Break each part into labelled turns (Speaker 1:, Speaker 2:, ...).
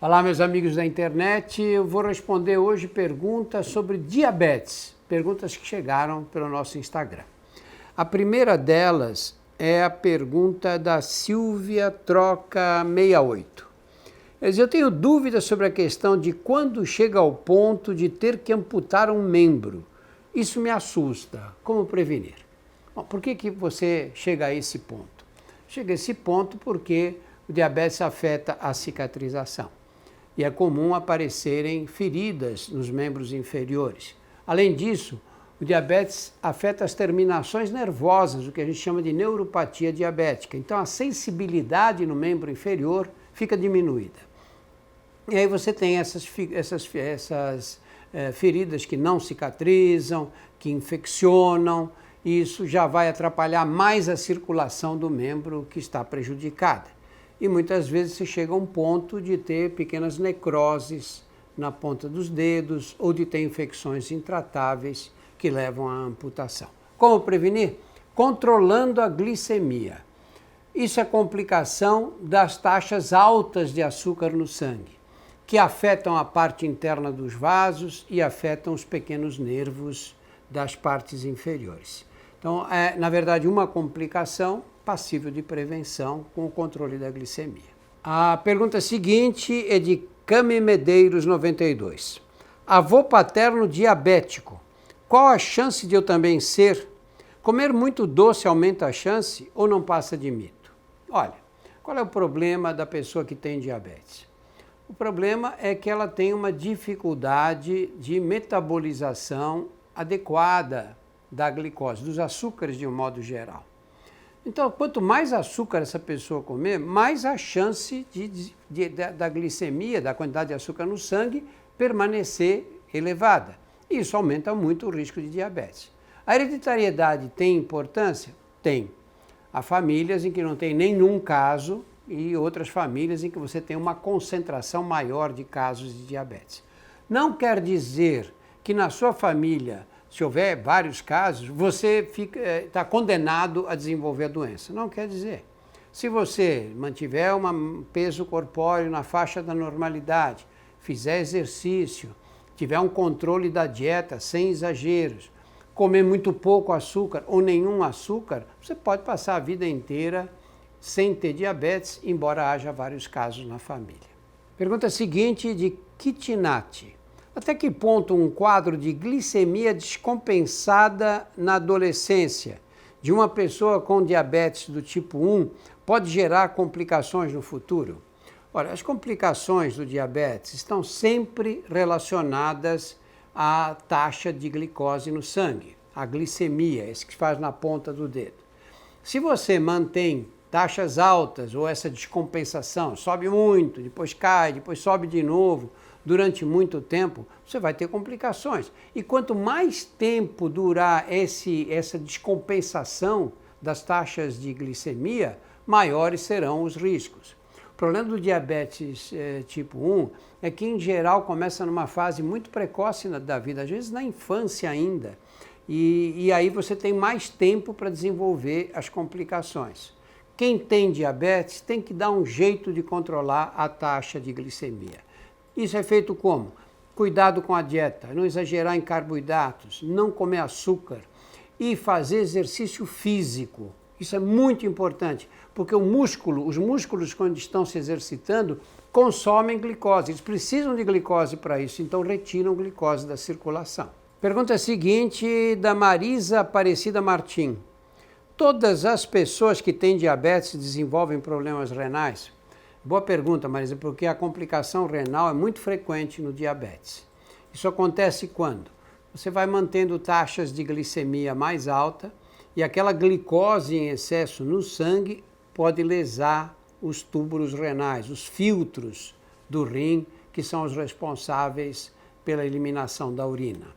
Speaker 1: Olá, meus amigos da internet. Eu vou responder hoje perguntas sobre diabetes, perguntas que chegaram pelo nosso Instagram. A primeira delas é a pergunta da Silvia Troca 68. Ela diz: eu tenho dúvidas sobre a questão de quando chega ao ponto de ter que amputar um membro. Isso me assusta. Como prevenir? Bom, por que você chega a esse ponto? Chega a esse ponto porque o diabetes afeta a cicatrização. E é comum aparecerem feridas nos membros inferiores. Além disso, o diabetes afeta as terminações nervosas, o que a gente chama de neuropatia diabética. Então, a sensibilidade no membro inferior fica diminuída. E aí você tem essas feridas que não cicatrizam, que infeccionam, e isso já vai atrapalhar mais a circulação do membro que está prejudicada. E muitas vezes se chega a um ponto de ter pequenas necroses na ponta dos dedos ou de ter infecções intratáveis que levam à amputação. Como prevenir? Controlando a glicemia. Isso é complicação das taxas altas de açúcar no sangue, que afetam a parte interna dos vasos e afetam os pequenos nervos das partes inferiores. Então, é, na verdade, uma complicação passível de prevenção com o controle da glicemia. A pergunta seguinte é de Cami Medeiros 92. Avô paterno diabético. Qual a chance de eu também ser? Comer muito doce aumenta a chance ou não passa de mito? Olha, qual é o problema da pessoa que tem diabetes? O problema é que ela tem uma dificuldade de metabolização adequada da glicose, dos açúcares de um modo geral. Então, quanto mais açúcar essa pessoa comer, mais a chance da glicemia, da quantidade de açúcar no sangue, permanecer elevada. Isso aumenta muito o risco de diabetes. A hereditariedade tem importância? Tem. Há famílias em que não tem nenhum caso e outras famílias em que você tem uma concentração maior de casos de diabetes. Não quer dizer que na sua família, se houver vários casos, você está condenado a desenvolver a doença. Não quer dizer. Se você mantiver um peso corpóreo na faixa da normalidade, fizer exercício, tiver um controle da dieta sem exageros, comer muito pouco açúcar ou nenhum açúcar, você pode passar a vida inteira sem ter diabetes, embora haja vários casos na família. Pergunta seguinte de Kitinati. Até que ponto um quadro de glicemia descompensada na adolescência de uma pessoa com diabetes do tipo 1 pode gerar complicações no futuro? Olha, as complicações do diabetes estão sempre relacionadas à taxa de glicose no sangue, a glicemia, esse que se faz na ponta do dedo. Se você mantém taxas altas ou essa descompensação, sobe muito, depois cai, depois sobe de novo, durante muito tempo, você vai ter complicações. E quanto mais tempo durar essa descompensação das taxas de glicemia, maiores serão os riscos. O problema do diabetes tipo 1 é que, em geral, começa numa fase muito precoce da vida, às vezes na infância ainda. E aí você tem mais tempo para desenvolver as complicações. Quem tem diabetes tem que dar um jeito de controlar a taxa de glicemia. Isso é feito como? Cuidado com a dieta, não exagerar em carboidratos, não comer açúcar e fazer exercício físico. Isso é muito importante, porque os músculos quando estão se exercitando, consomem glicose. Eles precisam de glicose para isso, então retiram glicose da circulação. Pergunta seguinte da Marisa Aparecida Martim. Todas as pessoas que têm diabetes desenvolvem problemas renais? Boa pergunta, Marisa, porque a complicação renal é muito frequente no diabetes. Isso acontece quando? Você vai mantendo taxas de glicemia mais alta e aquela glicose em excesso no sangue pode lesar os túbulos renais, os filtros do rim, que são os responsáveis pela eliminação da urina.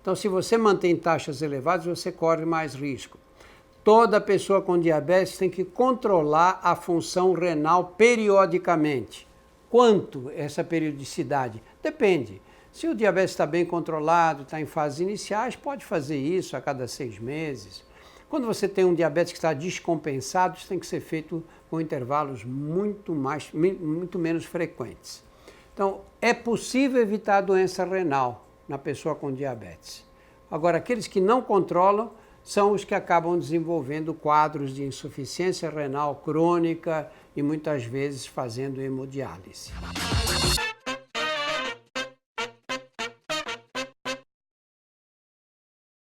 Speaker 1: Então, se você mantém taxas elevadas, você corre mais risco. Toda pessoa com diabetes tem que controlar a função renal periodicamente. Quanto essa periodicidade? Depende. Se o diabetes está bem controlado, está em fases iniciais, pode fazer isso a cada 6 meses. Quando você tem um diabetes que está descompensado, isso tem que ser feito com intervalos muito menos frequentes. Então, é possível evitar a doença renal na pessoa com diabetes. Agora, aqueles que não controlam são os que acabam desenvolvendo quadros de insuficiência renal crônica e muitas vezes fazendo hemodiálise.